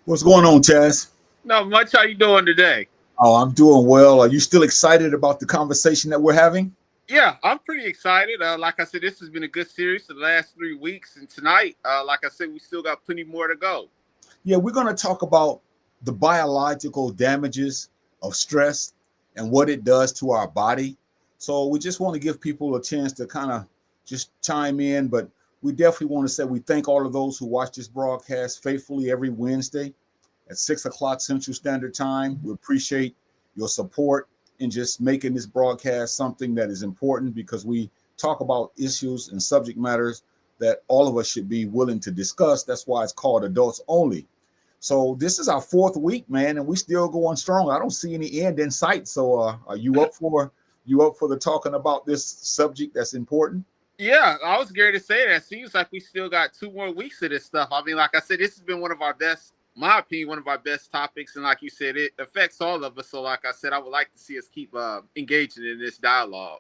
What's going on, Chazz? Not much. How you doing today? Oh, I'm doing well. Are you still excited about the conversation that we're having? Yeah, I'm pretty excited. Like I said, this has been a good series for the last 3 weeks, and tonight, like I said, we still got plenty more to go. Yeah, we're going to talk about the biological damages of stress and what it does to our body. So we just want to give people a chance to kind of just chime in, but we definitely want to say we thank all of those who watch this broadcast faithfully every Wednesday at 6 o'clock Central Standard Time. We appreciate your support in just making this broadcast something that is important because we talk about issues and subject matters that all of us should be willing to discuss. That's why it's called Adults Only. So this is our fourth week, man, and we still going strong. I don't see any end in sight. So are you up for the talking about this subject that's important? Yeah, I was going to say that. Seems like we still got 2 more weeks of this stuff. I mean, like I said, this has been one of our best, my opinion, one of our best topics, and like you said, it affects all of us. So, like I said, I would like to see us keep engaging in this dialogue.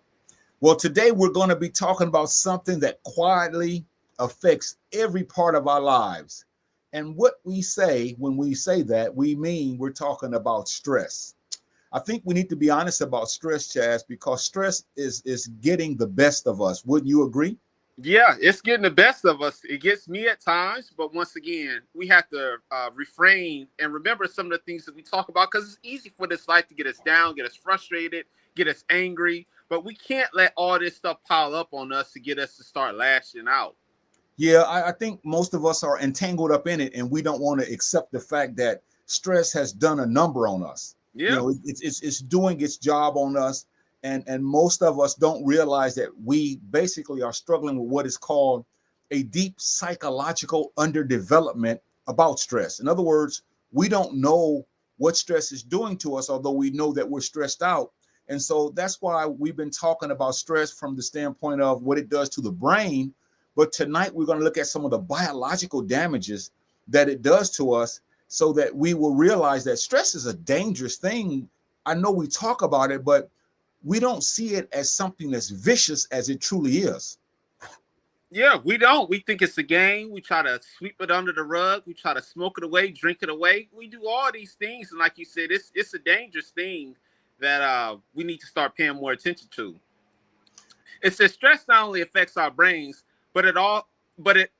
Well, today we're going to be talking about something that quietly affects every part of our lives. And what we say when we say that, we mean we're talking about stress. I think we need to be honest about stress, Chaz, because stress is getting the best of us. Wouldn't you agree? Yeah, it's getting the best of us. It gets me at times, but once again, we have to refrain and remember some of the things that we talk about because it's easy for this life to get us down, get us frustrated, get us angry. But we can't let all this stuff pile up on us to get us to start lashing out. Yeah, I think most of us are entangled up in it, and we don't want to accept the fact that stress has done a number on us. You Yeah, know, it's doing its job on us, and most of us don't realize that we basically are struggling with what is called a deep psychological underdevelopment about stress. In other words, we don't know what stress is doing to us, although we know that we're stressed out. And so that's why we've been talking about stress from the standpoint of what it does to the brain. But tonight we're going to look at some of the biological damages that it does to us so that we will realize that stress is a dangerous thing. I know we talk about it, but we don't see it as something as vicious as it truly is. yeah, we don't. We think it's a game. We try to sweep it under the rug. We try to smoke it away, drink it away. We do all these things, and like you said, it's a dangerous thing that we need to start paying more attention to. It says stress not only affects our brains, but it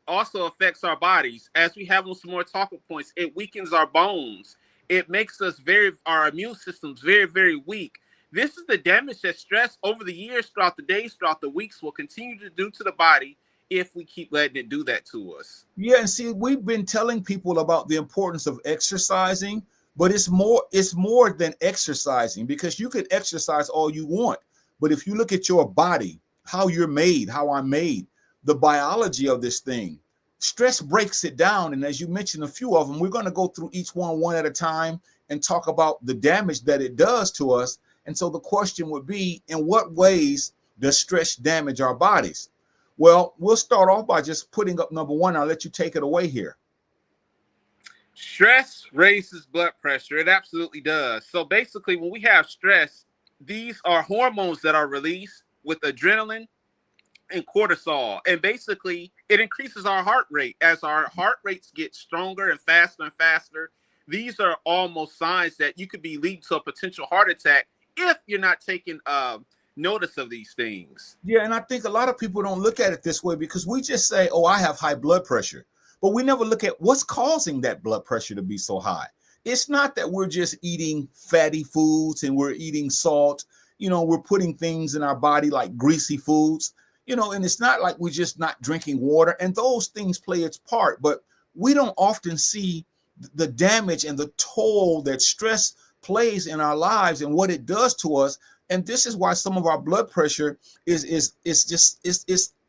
also affects our bodies. As we have on some more talking points, it weakens our bones. It makes us our immune systems very, very weak. This is the damage that stress over the years, throughout the days, throughout the weeks, will continue to do to the body if we keep letting it do that to us. Yeah, and see, we've been telling people about the importance of exercising, but it's more than exercising because you could exercise all you want. But if you look at your body, how you're made, how I'm made, the biology of this thing, stress breaks it down. And as you mentioned, a few of them, we're going to go through each one at a time and talk about the damage that it does to us. And so the question would be, in what ways does stress damage our bodies? Well, we'll start off by just putting up number one. I'll let you take it away here. Stress raises blood pressure. It absolutely does. So basically, when we have stress, these are hormones that are released with adrenaline and cortisol. And basically, it increases our heart rate. As our heart rates get stronger and faster and faster, these are almost signs that you could be leading to a potential heart attack if you're not taking notice of these things. Yeah, and I think a lot of people don't look at it this way because we just say, oh, I have high blood pressure. But we never look at what's causing that blood pressure to be so high. It's not that we're just eating fatty foods and we're eating salt. We're putting things in our body like greasy foods, and it's not like we're just not drinking water. And those things play its part. But we don't often see the damage and the toll that stress plays in our lives and what it does to us. And this is why some of our blood pressure is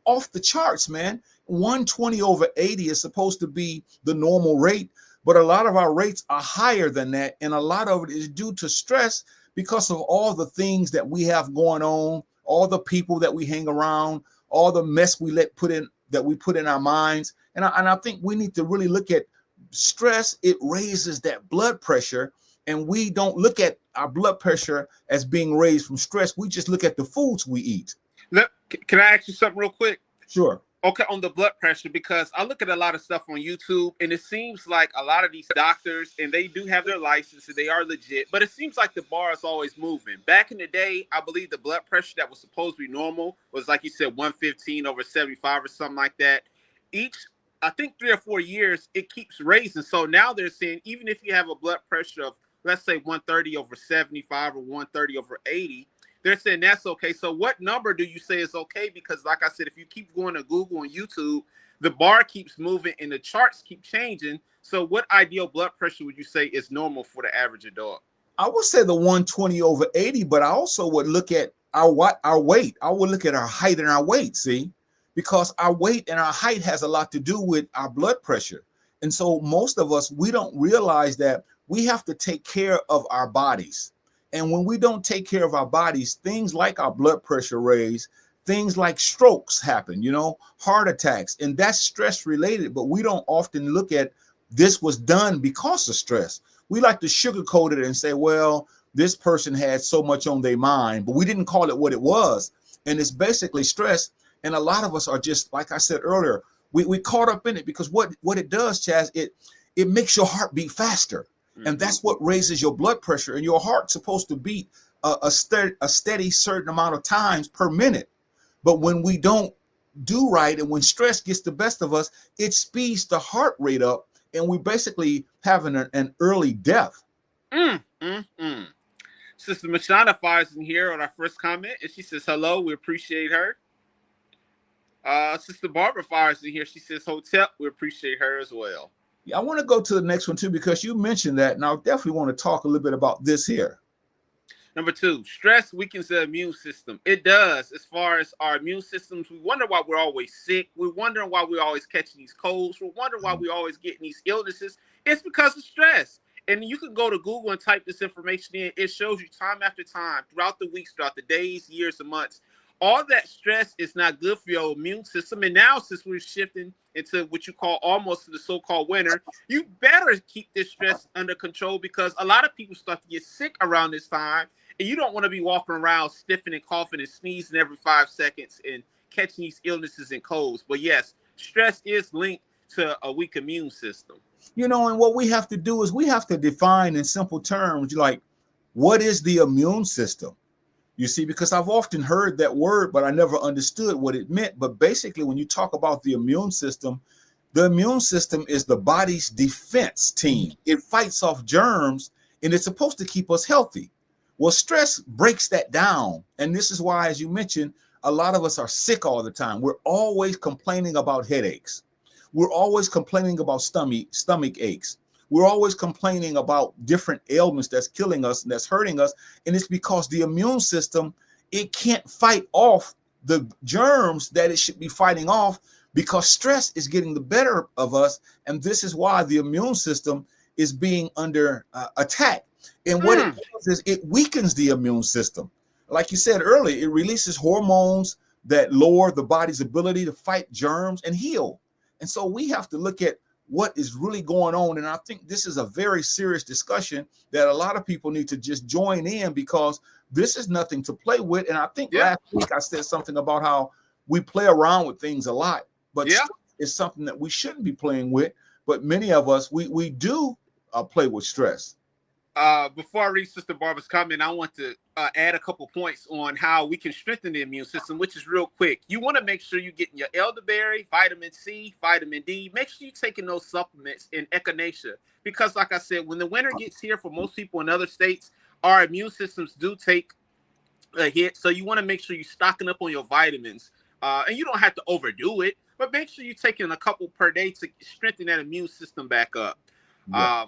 off the charts, man. 120 over 80 is supposed to be the normal rate, but a lot of our rates are higher than that, and a lot of it is due to stress because of all the things that we have going on, all the people that we hang around, all the mess we put in our minds. And I think we need to really look at stress. It raises that blood pressure, and we don't look at our blood pressure as being raised from stress. We just look at the foods we eat. Look, can I ask you something real quick? Sure. Okay, on the blood pressure, because I look at a lot of stuff on YouTube, and it seems like a lot of these doctors, and they do have their license, and they are legit, but it seems like the bar is always moving. Back in the day, I believe the blood pressure that was supposed to be normal was, like you said, 115 over 75 or something like that. Each, I think 3 or 4 years, it keeps raising. So now they're saying even if you have a blood pressure of, let's say, 130 over 75 or 130 over 80, they're saying that's okay. So what number do you say is okay? Because like I said, if you keep going to Google and YouTube, the bar keeps moving and the charts keep changing. So what ideal blood pressure would you say is normal for the average adult? I would say the 120 over 80, but I also would look at our weight. I would look at our height and our weight, see, because our weight and our height has a lot to do with our blood pressure. And so most of us, we don't realize that we have to take care of our bodies. And when we don't take care of our bodies, things like our blood pressure raise, things like strokes happen, heart attacks, and that's stress related. But we don't often look at this was done because of stress. We like to sugarcoat it and say, well, this person had so much on their mind, but we didn't call it what it was. And it's basically stress. And a lot of us are just, like I said earlier, we caught up in it because what it does, Chazz, it makes your heart beat faster. And that's what raises your blood pressure. And your heart's supposed to beat a steady certain amount of times per minute. But when we don't do right, and when stress gets the best of us, it speeds the heart rate up, and we basically having an early death. Sister Mashana fires in here on our first comment, and she says, hello, we appreciate her. Sister Barbara fires in here. She says, Hotel, we appreciate her as well. I want to go to the next one too, because you mentioned that, and I definitely want to talk a little bit about this here. Number 2, stress weakens the immune system. It does. As far as our immune systems, we wonder why we're always sick. We're wondering why we're always catching these colds. We're wondering why we're always getting these illnesses. It's because of stress. And you can go to Google and type this information in. It shows you time after time, throughout the weeks, throughout the days, years, and months. All that stress is not good for your immune system. And now, since we're shifting into what you call almost the so-called winter, you better keep this stress under control, because a lot of people start to get sick around this time. And you don't want to be walking around sniffing and coughing and sneezing every 5 seconds and catching these illnesses and colds. But yes, stress is linked to a weak immune system. And what we have to do is we have to define in simple terms, like, what is the immune system? You see, because I've often heard that word, but I never understood what it meant. But basically, when you talk about the immune system is the body's defense team. It fights off germs, and it's supposed to keep us healthy. Well, stress breaks that down. And this is why, as you mentioned, a lot of us are sick all the time. We're always complaining about headaches. We're always complaining about stomach aches. We're always complaining about different ailments that's killing us and that's hurting us. And it's because the immune system, it can't fight off the germs that it should be fighting off, because stress is getting the better of us. And this is why the immune system is being under attack. And what it does is it weakens the immune system. Like you said earlier, it releases hormones that lower the body's ability to fight germs and heal. And so we have to look at what is really going on. And I think this is a very serious discussion that a lot of people need to just join in, because this is nothing to play with. And I think last week I said something about how we play around with things a lot, but it's something that we shouldn't be playing with. But many of us, we do play with stress. Before I read Sister Barbara's comment, I want to add a couple points on how we can strengthen the immune system, which is real quick. You want to make sure you're getting your elderberry, vitamin C, vitamin D. Make sure you're taking those supplements in echinacea, because like I said, when the winter gets here for most people in other states, our immune systems do take a hit. So you want to make sure you're stocking up on your vitamins. And you don't have to overdo it, but make sure you're taking a couple per day to strengthen that immune system back up. Yeah.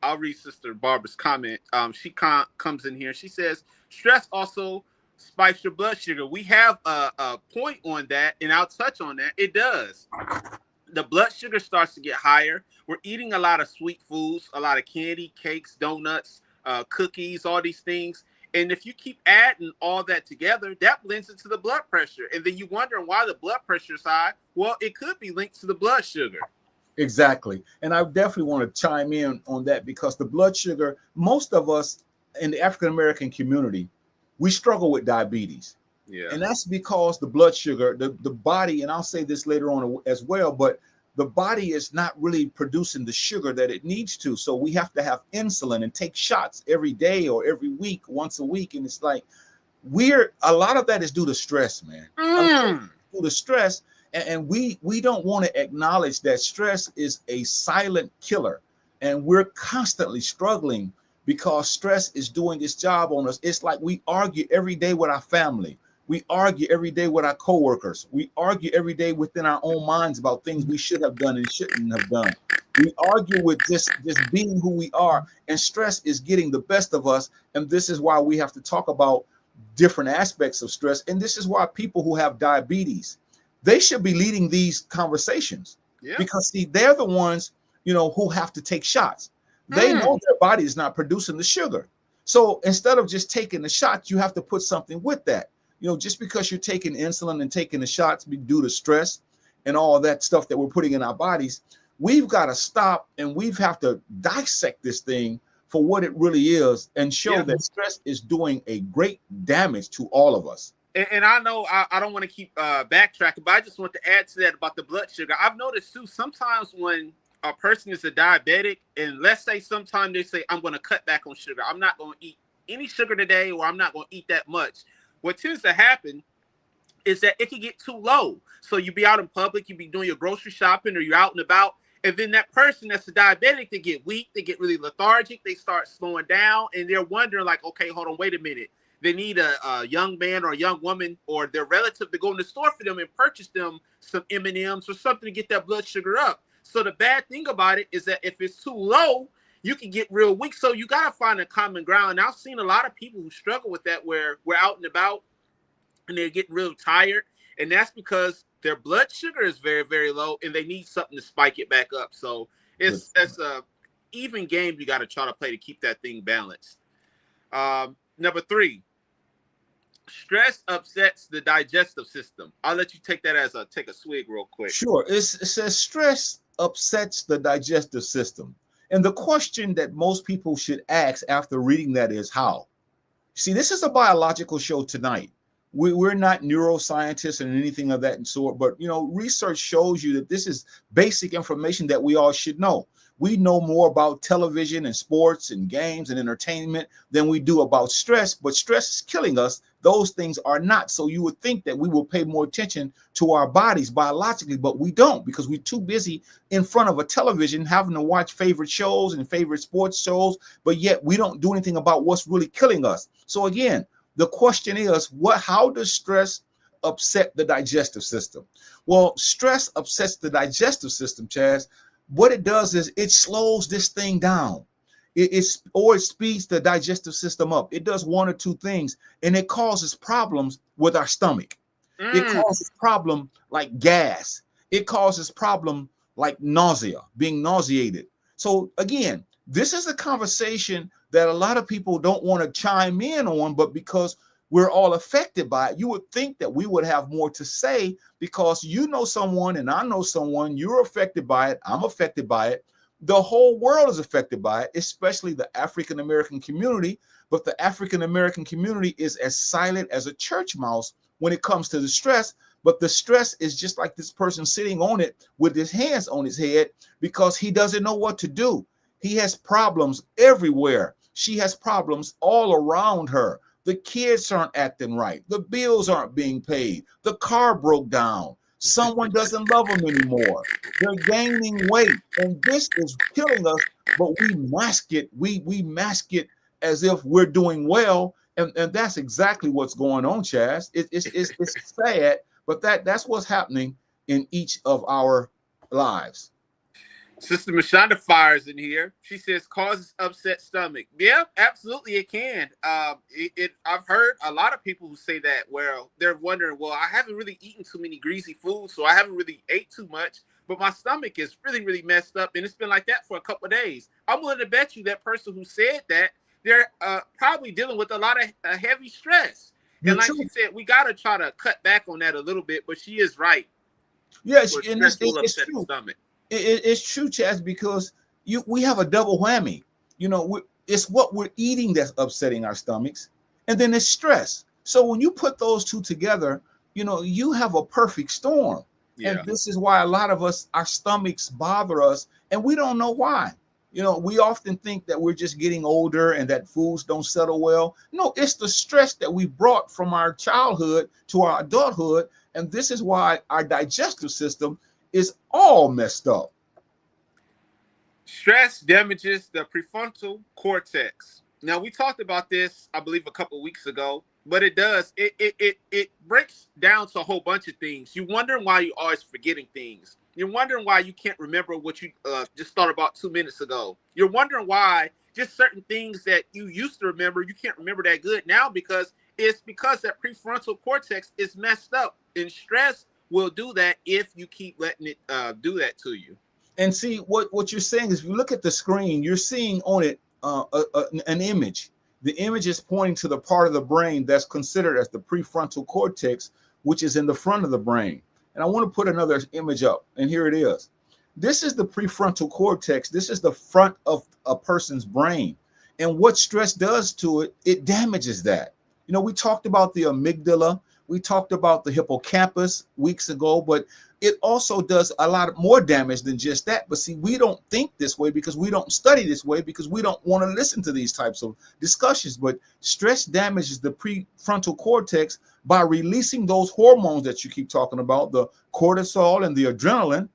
I'll read Sister Barbara's comment. She comes in here. She says, stress also spikes your blood sugar. We have a point on that, and I'll touch on that. It does. The blood sugar starts to get higher. We're eating a lot of sweet foods, a lot of candy, cakes, donuts, cookies, all these things. And if you keep adding all that together, that blends into the blood pressure. And then you're wondering why the blood pressure is high. Well, it could be linked to the blood sugar. Exactly. And I definitely want to chime in on that, because the blood sugar, most of us in the African-American community, we struggle with diabetes. Yeah. And that's because the blood sugar, the body, and I'll say this later on as well, but the body is not really producing the sugar that it needs to. So we have to have insulin and take shots every day or every week, once a week. And it's like, a lot of that is due to stress, man. A lot of it is due to stress. And we don't want to acknowledge that stress is a silent killer. And we're constantly struggling because stress is doing its job on us. It's like we argue every day with our family. We argue every day with our coworkers. We argue every day within our own minds about things we should have done and shouldn't have done. We argue with just being who we are, and stress is getting the best of us. And this is why we have to talk about different aspects of stress. And this is why people who have diabetes, they should be leading these conversations. Yeah. Because see, they're the ones, who have to take shots. They know their body is not producing the sugar. So instead of just taking the shots, you have to put something with that. Just because you're taking insulin and taking the shots due to stress and all that stuff that we're putting in our bodies, we've got to stop and we have to dissect this thing for what it really is and show that stress is doing a great damage to all of us. And I know I don't want to keep backtracking, but I just want to add to that about the blood sugar. I've noticed too, sometimes when a person is a diabetic, and let's say sometimes they say, I'm going to cut back on sugar. I'm not going to eat any sugar today, or I'm not going to eat that much. What tends to happen is that it can get too low. So you be out in public, you be doing your grocery shopping, or you're out and about, and then that person that's a diabetic, they get weak, they get really lethargic, they start slowing down, and they're wondering like, okay, hold on, wait a minute. They need a young man or a young woman or their relative to go in the store for them and purchase them some M&Ms or something to get that blood sugar up. So the bad thing about it is that if it's too low, you can get real weak. So you got to find a common ground. And I've seen a lot of people who struggle with that, where we're out and about and they're getting real tired. And that's because their blood sugar is very, very low and they need something to spike it back up. So it's a even game you got to try to play to keep that thing balanced. Number 3, stress upsets the digestive system. I'll let you take that as take a swig real quick. Sure. It says stress upsets the digestive system. And the question that most people should ask after reading that is how? See, this is a biological show tonight. We're not neuroscientists and anything of that sort, but research shows you that this is basic information that we all should know. We know more about television and sports and games and entertainment than we do about stress, but stress is killing us. Those things are not. So you would think that we will pay more attention to our bodies biologically, but we don't, because we're too busy in front of a television having to watch favorite shows and favorite sports shows, but yet we don't do anything about what's really killing us. So again, the question is, how does stress upset the digestive system? Well, stress upsets the digestive system, Chazz. What it does is it slows this thing down. It speeds the digestive system up. It does one or two things, and it causes problems with our stomach. It causes problem like gas. It causes problem like nausea, being nauseated. So again, this is a conversation that a lot of people don't want to chime in on, but because we're all affected by it, you would think that we would have more to say, because you know someone and I know someone, you're affected by it, I'm affected by it. The whole world is affected by it, especially the African-American community. But the African-American community is as silent as a church mouse when it comes to the stress. But the stress is just like this person sitting on it with his hands on his head because he doesn't know what to do. He has problems everywhere. She has problems all around her. The kids aren't acting right. The bills aren't being paid. The car broke down. Someone doesn't love them anymore. They're gaining weight. And this is killing us, but we mask it. We mask it as if we're doing well. And that's exactly what's going on, Chazz. It's sad, but that's what's happening in each of our lives. Sister Mashonda fires in here. She says causes upset stomach. Yeah, absolutely it can. I've heard a lot of people who say that, where they're wondering, well, I haven't really eaten too many greasy foods, so I haven't really ate too much, but my stomach is really, really messed up, and it's been like that for a couple of days. I'm willing to bet you that person who said that, they're probably dealing with a lot of heavy stress. And like she said, we got to try to cut back on that a little bit, but she is right. Yes, and it's true. It's true, Chazz, because we have a double whammy. It's what we're eating that's upsetting our stomachs, and then it's stress. So when you put those two together, you have a perfect storm. And Yeah. this is why a lot of us, our stomachs bother us, and we don't know why. We often think that we're just getting older and that foods don't settle well. No, it's the stress that we brought from our childhood to our adulthood. And this is why our digestive system is all messed up. Stress damages the prefrontal cortex. Now we talked about this, I believe, a couple of weeks ago, but it does. It breaks down to a whole bunch of things. You're wondering why you're always forgetting things. You're wondering why you can't remember what you just thought about 2 minutes ago. You're wondering why just certain things that you used to remember, you can't remember that good now because that prefrontal cortex is messed up. And stress will do that if you keep letting it do that to you. And see, what you're saying is, if you look at the screen, you're seeing on it an image. The image is pointing to the part of the brain that's considered as the prefrontal cortex, which is in the front of the brain. And I want to put another image up, and here it is. This is the prefrontal cortex. This is the front of a person's brain. And what stress does to it, it damages that. We talked about the amygdala. We talked about the hippocampus weeks ago, but it also does a lot more damage than just that. But see, we don't think this way because we don't study this way because we don't want to listen to these types of discussions. But stress damages the prefrontal cortex by releasing those hormones that you keep talking about, the cortisol and the adrenaline,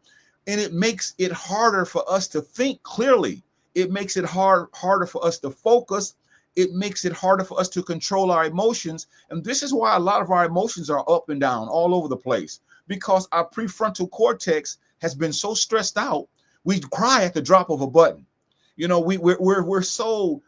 and it makes it harder for us to think clearly. It makes it harder for us to focus. It makes it harder for us to control our emotions. And this is why a lot of our emotions are up and down all over the place, because our prefrontal cortex has been so stressed out. We cry at the drop of a button. We're so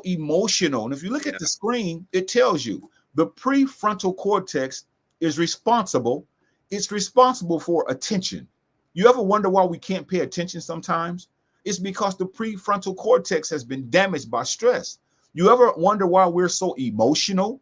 emotional. And if you look at the screen, it tells you the prefrontal cortex is responsible. It's responsible for attention. You ever wonder why we can't pay attention sometimes? It's because the prefrontal cortex has been damaged by stress. You ever wonder why we're so emotional?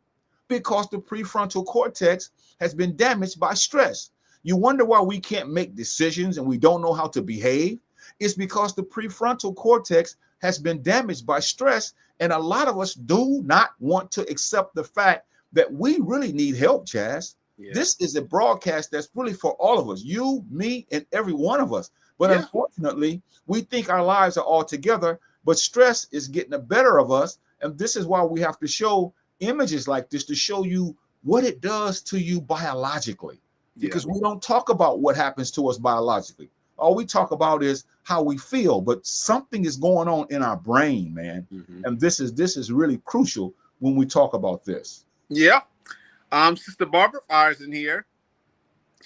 Because the prefrontal cortex has been damaged by stress. You wonder why we can't make decisions and we don't know how to behave? It's because the prefrontal cortex has been damaged by stress, and a lot of us do not want to accept the fact that we really need help, Chazz. Yeah. This is a broadcast that's really for all of us, you, me, and every one of us. But unfortunately, we think our lives are all together, but stress is getting the better of us. And this is why we have to show images like this to show you what it does to you biologically, because we don't talk about what happens to us biologically. All we talk about is how we feel, but something is going on in our brain, man. Mm-hmm. And this is really crucial when we talk about this. Yeah. Sister Barbara Fires in here.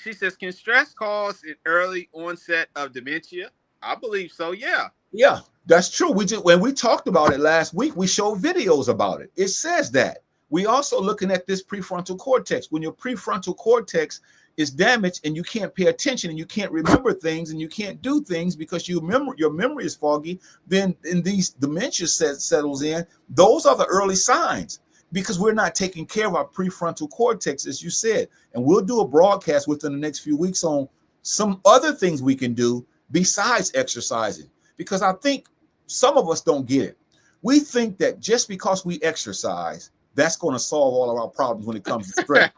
She says, can stress cause an early onset of dementia? I believe so. Yeah. Yeah, that's true. When we talked about it last week, we showed videos about it. It says that. We also looking at this prefrontal cortex. When your prefrontal cortex is damaged and you can't pay attention and you can't remember things and you can't do things because your memory is foggy, then in these dementia settles in. Those are the early signs, because we're not taking care of our prefrontal cortex, as you said. And we'll do a broadcast within the next few weeks on some other things we can do besides exercising, because I think some of us don't get it. We think that just because we exercise, that's going to solve all of our problems when it comes to stress.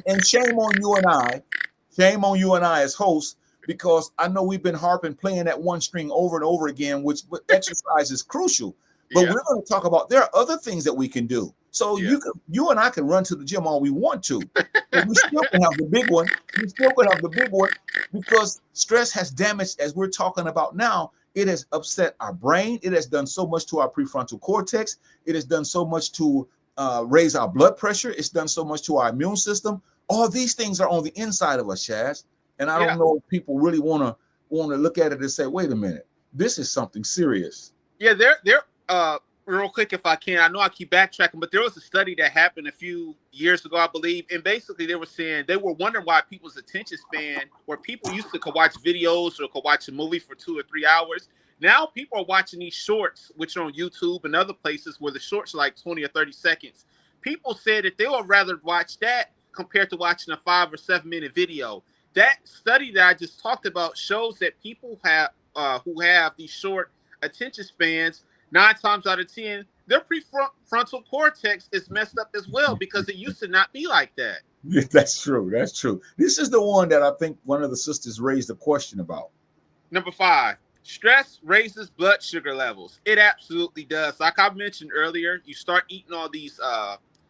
and shame on you and I as hosts, because I know we've been playing that one string over and over again, which exercise is crucial. But we're going to talk about, there are other things that we can do. So you and I can run to the gym all we want to, but we still can have the big one. We still can have the big one, because stress has damaged, as we're talking about now, it has upset our brain. It has done so much to our prefrontal cortex. It has done so much to raise our blood pressure. It's done so much to our immune system. All these things are on the inside of us, Chazz. And I don't know if people really want to look at it and say, wait a minute, this is something serious. Yeah, real quick, if I can, I know I keep backtracking, but there was a study that happened a few years ago, I believe, and basically they were saying they were wondering why people's attention span, where people used to could watch videos or could watch a movie for 2 or 3 hours, now people are watching these shorts, which are on YouTube and other places where the shorts are like 20 or 30 seconds. People said that they would rather watch that compared to watching a 5 or 7 minute video. That study that I just talked about shows that people who have these short attention spans, 9 times out of 10, their prefrontal cortex is messed up as well because it used to not be like that. Yeah, that's true. That's true. This is the one that I think one of the sisters raised a question about. Number 5, stress raises blood sugar levels. It absolutely does. Like I mentioned earlier, you start eating all these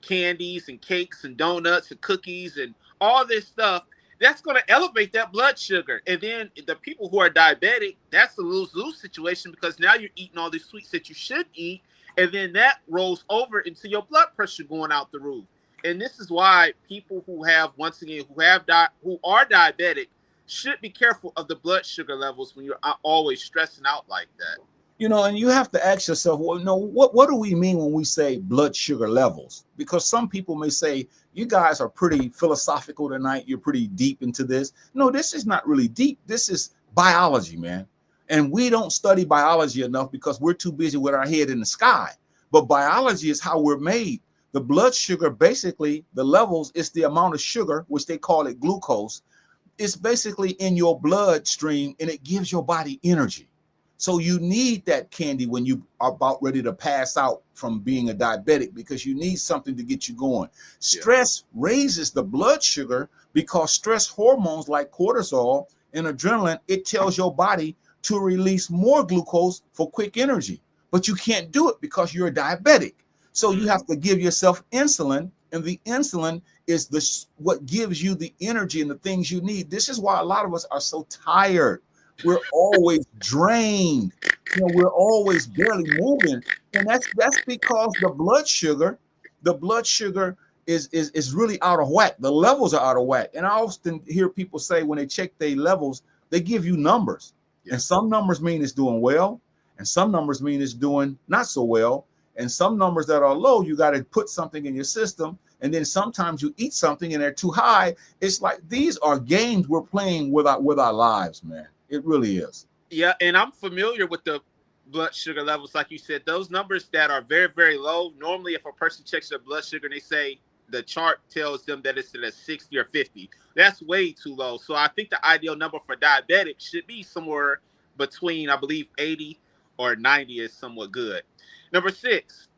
candies and cakes and donuts and cookies and all this stuff. That's going to elevate that blood sugar. And then the people who are diabetic, that's a lose-lose situation because now you're eating all these sweets that you shouldn't eat. And then that rolls over into your blood pressure going out the roof. And this is why people who have, once again, who are diabetic should be careful of the blood sugar levels when you're always stressing out like that. And you have to ask yourself, well, no, what do we mean when we say blood sugar levels? Because some people may say, you guys are pretty philosophical tonight. You're pretty deep into this. No, this is not really deep. This is biology, man. And we don't study biology enough because we're too busy with our head in the sky. But biology is how we're made. The blood sugar, basically, the levels is the amount of sugar, which they call it glucose. It's basically in your bloodstream and it gives your body energy. So you need that candy when you are about ready to pass out from being a diabetic because you need something to get you going. Stress raises the blood sugar because stress hormones like cortisol and adrenaline, it tells your body to release more glucose for quick energy. But you can't do it because you're a diabetic. So you have to give yourself insulin, and the insulin is what gives you the energy and the things you need. This is why a lot of us are so tired. We're always drained. We're always barely moving. And that's because the blood sugar is really out of whack. The levels are out of whack. And I often hear people say when they check their levels, they give you numbers. And some numbers mean it's doing well, and some numbers mean it's doing not so well. And some numbers that are low, you got to put something in your system. And then sometimes you eat something and they're too high. It's like these are games we're playing with our lives, man. It really is. Yeah, and I'm familiar with the blood sugar levels, like you said. Those numbers that are very, very low, normally if a person checks their blood sugar and they say the chart tells them that it's at 60 or 50, that's way too low. So I think the ideal number for diabetics should be somewhere between, I believe, 80 or 90 is somewhat good. Number 6,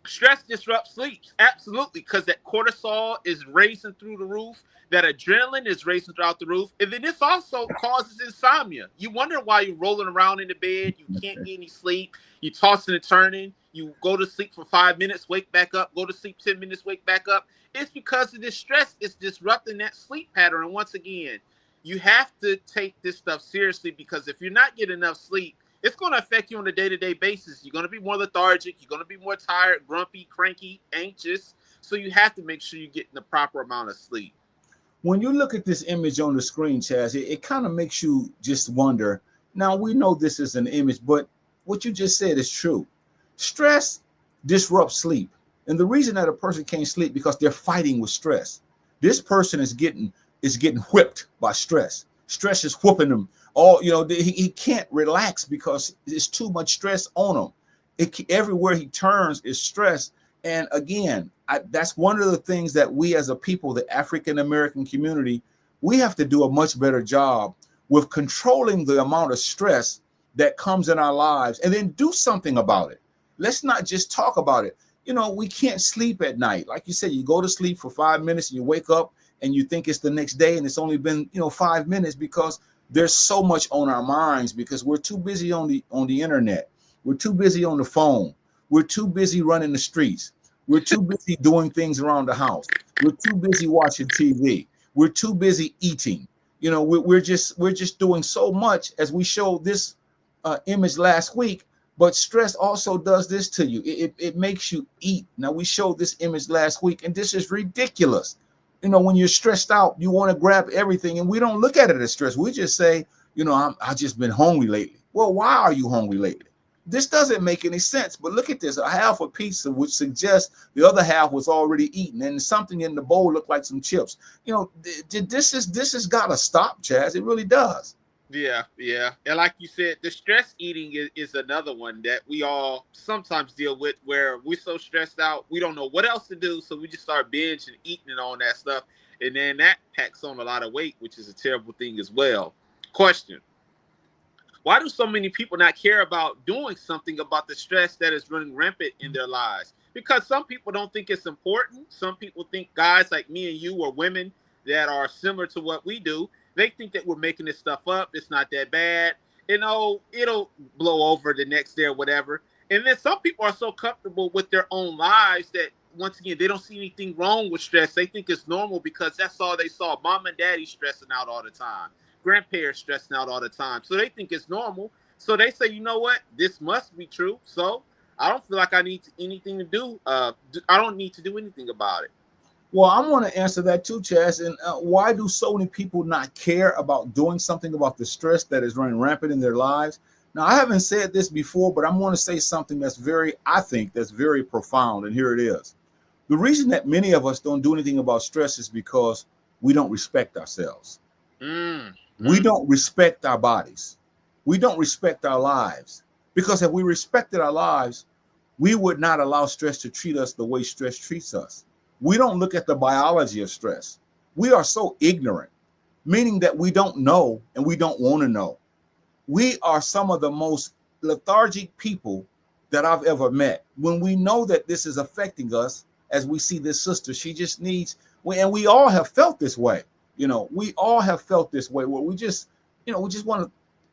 stress disrupts sleep. Absolutely, because that cortisol is racing through the roof. That adrenaline is racing throughout the roof. And then this also causes insomnia. You wonder why you're rolling around in the bed. You can't get any sleep. You're tossing and turning. You go to sleep for 5 minutes, wake back up. Go to sleep 10 minutes, wake back up. It's because of this stress. It's disrupting that sleep pattern. And once again, you have to take this stuff seriously because if you're not getting enough sleep, it's going to affect you on a day-to-day basis. You're going to be more lethargic. You're going to be more tired, grumpy, cranky, anxious. So you have to make sure you're getting the proper amount of sleep. When you look at this image on the screen, Chazz, it kind of makes you just wonder. Now, we know this is an image, but what you just said is true. Stress disrupts sleep. And the reason that a person can't sleep because they're fighting with stress. This person is getting whipped by stress. Stress is whooping them. He can't relax because there's too much stress on him. Everywhere he turns is stress. And again, that's one of the things that we as a people, the African American community, we have to do a much better job with controlling the amount of stress that comes in our lives and then do something about it. Let's not just talk about it. We can't sleep at night. Like you said, you go to sleep for 5 minutes and you wake up and you think it's the next day and it's only been 5 minutes because there's so much on our minds because we're too busy on the internet. We're too busy on the phone. We're too busy running the streets. We're too busy doing things around the house. We're too busy watching TV. We're too busy eating. We're just doing so much, as we showed this image last week. But stress also does this to you. It makes you eat. Now, we showed this image last week, and this is ridiculous. When you're stressed out, you want to grab everything, and we don't look at it as stress. We just say, I've just been hungry lately. Well, why are you hungry lately? This doesn't make any sense. But look at this, a half a pizza, which suggests the other half was already eaten, and something in the bowl looked like some chips. This has got to stop, Chazz. It really does. Yeah. And like you said, the stress eating is another one that we all sometimes deal with where we're so stressed out, we don't know what else to do. So we just start binging and eating on that stuff. And then that packs on a lot of weight, which is a terrible thing as well. Question. Why do so many people not care about doing something about the stress that is running rampant in their lives? Because some people don't think it's important. Some people think guys like me and you, or women that are similar to what we do, they think that we're making this stuff up. It's not that bad. You know, it'll blow over the next day or whatever. And then some people are so comfortable with their own lives that, once again, they don't see anything wrong with stress. They think it's normal because that's all they saw. Mom and daddy stressing out all the time. Grandparents stressing out all the time. So they think it's normal. So they say, you know what? This must be true. So I don't feel like I need anything to do. I don't need to do anything about it. Well, I want to answer that too, Chazz. And why do so many people not care about doing something about the stress that is running rampant in their lives? Now, I haven't said this before, but I'm going to say something that's I think that's very profound. And here it is. The reason that many of us don't do anything about stress is because we don't respect ourselves. We don't respect our bodies. We don't respect our lives. Because if we respected our lives, we would not allow stress to treat us the way stress treats us. We don't look at the biology of stress. We are so ignorant, meaning that we don't know and we don't want to know. We are some of the most lethargic people that I've ever met. When we know that this is affecting us, as we see this sister, she just needs, and we all have felt this way. You know, we all have felt this way where we just want to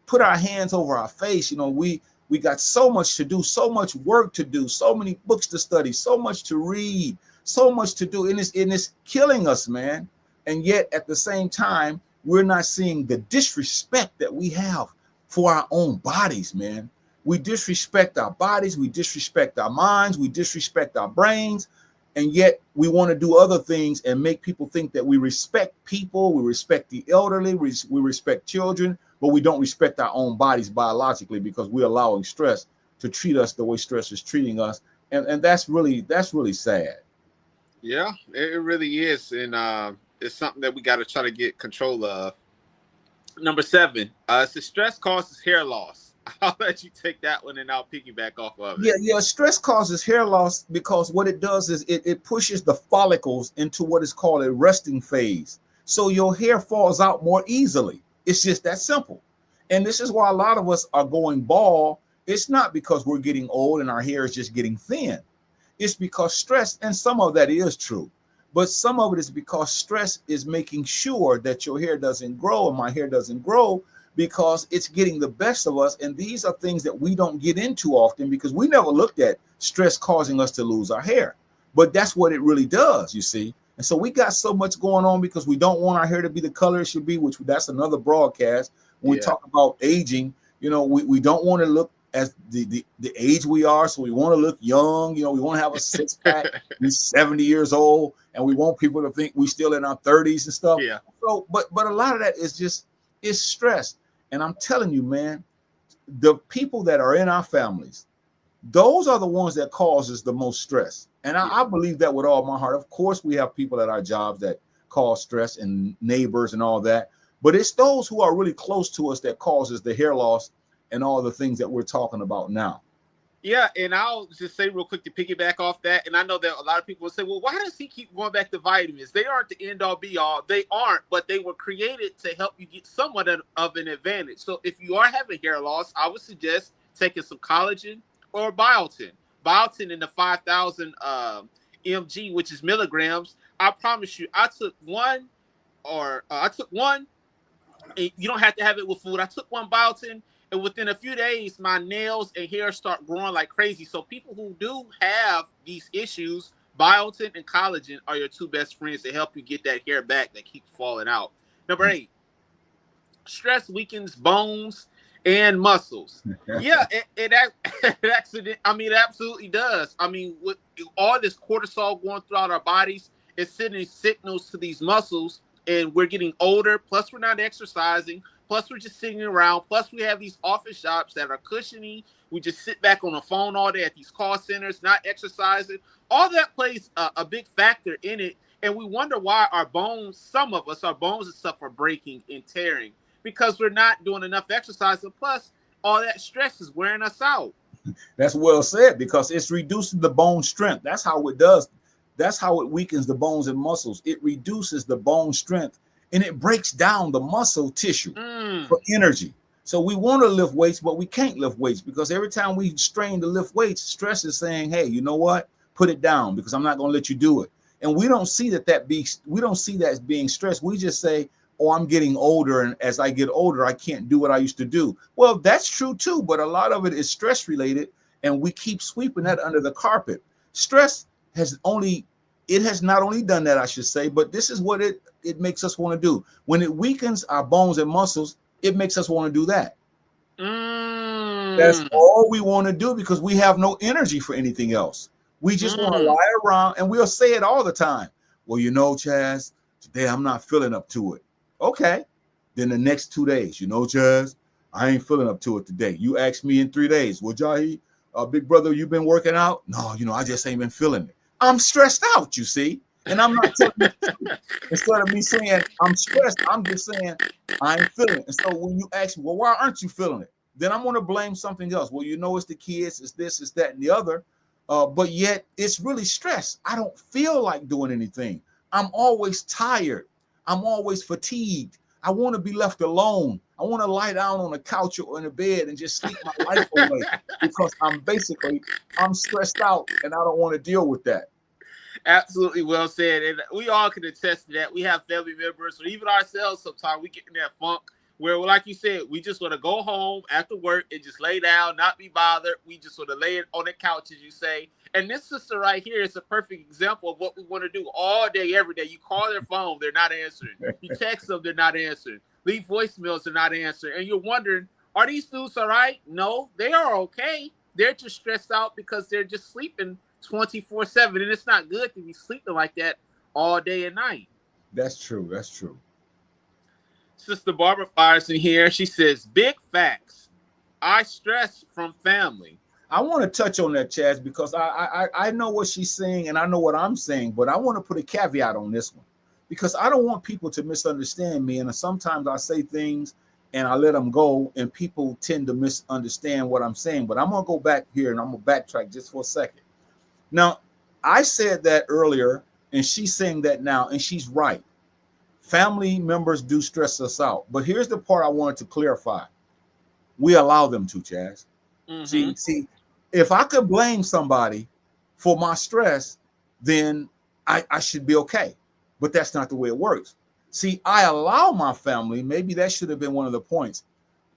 put our hands over our face. You know, we got so much to do, so much work to do, so many books to study, so much to read, so much to do, and it's killing us, man. And yet at the same time, we're not seeing the disrespect that we have for our own bodies, man. We disrespect our bodies, we disrespect our minds, we disrespect our brains, and yet we want to do other things and make people think that we respect people, we respect the elderly, we respect children, but we don't respect our own bodies biologically because we're allowing stress to treat us the way stress is treating us. And that's really sad. Yeah, it really is. And it's something that we got to try to get control of. Number 7, it says stress causes hair loss. I'll let you take that one and I'll piggyback off of it. Yeah. Stress causes hair loss because what it does is it pushes the follicles into what is called a resting phase. So your hair falls out more easily. It's just that simple. And this is why a lot of us are going bald. It's not because we're getting old and our hair is just getting thin. It's because stress, and some of that is true, but some of it is because stress is making sure that your hair doesn't grow and my hair doesn't grow because it's getting the best of us. And these are things that we don't get into often because we never looked at stress causing us to lose our hair. But that's what it really does, you see. And so we got so much going on because we don't want our hair to be the color it should be, which that's another broadcast. When we talk about aging, you know, we don't want to look as the age we are. So we want to look young, you know, we want to have a six pack, we're 70 years old, and we want people to think we're still in our 30s and stuff. Yeah. So, but a lot of that is stress. And I'm telling you, man, the people that are in our families, those are the ones that causes the most stress. And I believe that with all my heart. Of course, we have people at our jobs that cause stress and neighbors and all that. But it's those who are really close to us that causes the hair loss and all the things that we're talking about now. Yeah, and I'll just say real quick to piggyback off that. And I know that a lot of people will say, well, why does he keep going back to vitamins? They aren't the end all be all. They aren't, but they were created to help you get somewhat of an advantage. So if you are having hair loss, I would suggest taking some collagen or biotin. Biotin in the 5,000 mg, which is milligrams. I promise you, I took one. And you don't have to have it with food. I took one biotin, and within a few days, my nails and hair start growing like crazy. So people who do have these issues, biotin and collagen are your two best friends to help you get that hair back that keeps falling out. Number 8, stress weakens bones and muscles. Yeah, it absolutely does. I mean, with all this cortisol going throughout our bodies, it's sending signals to these muscles, and we're getting older. Plus, we're not exercising. Plus, we're just sitting around. Plus, we have these office jobs that are cushiony. We just sit back on the phone all day at these call centers, not exercising. All that plays a big factor in it. And we wonder why our bones, some of us, our bones and stuff are breaking and tearing because we're not doing enough exercise. And plus, all that stress is wearing us out. That's well said, because it's reducing the bone strength. That's how it does. That's how it weakens the bones and muscles. It reduces the bone strength and it breaks down the muscle tissue for energy. So we want to lift weights, but we can't lift weights because every time we strain to lift weights, stress is saying, hey, you know what? Put it down because I'm not going to let you do it. And we don't see we don't see that as being stress. We just say, oh, I'm getting older. And as I get older, I can't do what I used to do. Well, that's true too. But a lot of it is stress related. And we keep sweeping that under the carpet. Stress has not only done that, I should say, but this is what it makes us want to do. When it weakens our bones and muscles, it makes us want to do that. That's all we want to do because we have no energy for anything else. We just want to lie around, and we'll say it all the time. Well, you know, Chazz, today I'm not feeling up to it. Okay. Then the next 2 days, you know, Chazz, I ain't feeling up to it today. You asked me in 3 days, well, Jahi, big brother, you been working out? No, you know, I just ain't been feeling it. I'm stressed out, you see. And I'm not telling you, instead of me saying I'm stressed, I'm just saying I ain't feeling it. And so when you ask me, well, why aren't you feeling it? Then I'm going to blame something else. Well, you know, it's the kids, it's this, it's that, and the other. But yet it's really stress. I don't feel like doing anything. I'm always tired. I'm always fatigued. I want to be left alone. I want to lie down on a couch or in a bed and just sleep my life away because I'm stressed out and I don't want to deal with that. Absolutely well said. And we all can attest to that. We have family members or even ourselves sometimes we get in that funk where, like you said, we just want to go home after work and just lay down, not be bothered. We just want to lay it on the couch, as you say. And this sister right here is a perfect example of what we want to do all day, every day. You call their phone, they're not answering. You text them, they're not answering. Leave voicemails, they're not answering. And you're wondering, are these dudes all right? No, they are okay. They're just stressed out because they're just sleeping 24/7. And it's not good to be sleeping like that all day and night. That's true. That's true. Sister Barbara fires in here. She says, big facts. I stress from family. I want to touch on that, Chazz, because I know what she's saying and I know what I'm saying, but I want to put a caveat on this one because I don't want people to misunderstand me. And sometimes I say things and I let them go and people tend to misunderstand what I'm saying. But I'm going to go back here and I'm going to backtrack just for a second. Now, I said that earlier and she's saying that now and she's right. Family members do stress us out. But here's the part I wanted to clarify. We allow them to, Chazz. Mm-hmm. See, if I could blame somebody for my stress, then I should be okay. But that's not the way it works. See, I allow my family, maybe that should have been one of the points.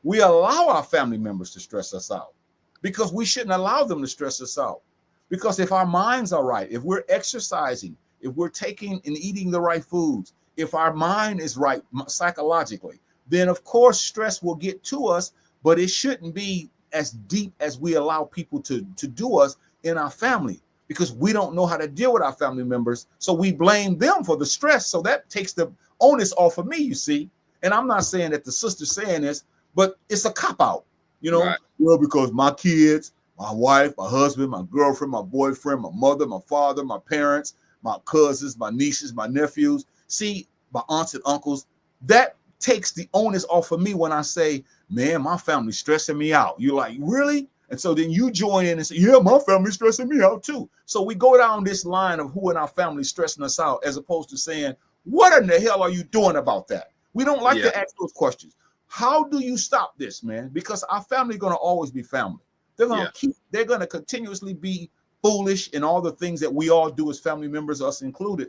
We allow our family members to stress us out because we shouldn't allow them to stress us out. Because if our minds are right, if we're exercising, if we're taking and eating the right foods, if our mind is right psychologically, then of course stress will get to us, but it shouldn't be as deep as we allow people to do us in our family because we don't know how to deal with our family members. So we blame them for the stress. So that takes the onus off of me, you see. And I'm not saying that the sister's saying this, but it's a cop-out, you know, right. Well, because my kids, my wife, my husband, my girlfriend, my boyfriend, my mother, my father, my parents, my cousins, my nieces, my nephews, see, my aunts and uncles, that takes the onus off of me when I say, man, my family's stressing me out. You're like, really? And so then you join in and say, yeah, my family's stressing me out too. So we go down this line of who in our family stressing us out, as opposed to saying, what in the hell are you doing about that? We don't like to ask those questions. How do you stop this, man? Because our family going to always be family. They're going to they're going to continuously be foolish in all the things that we all do as family members, us included.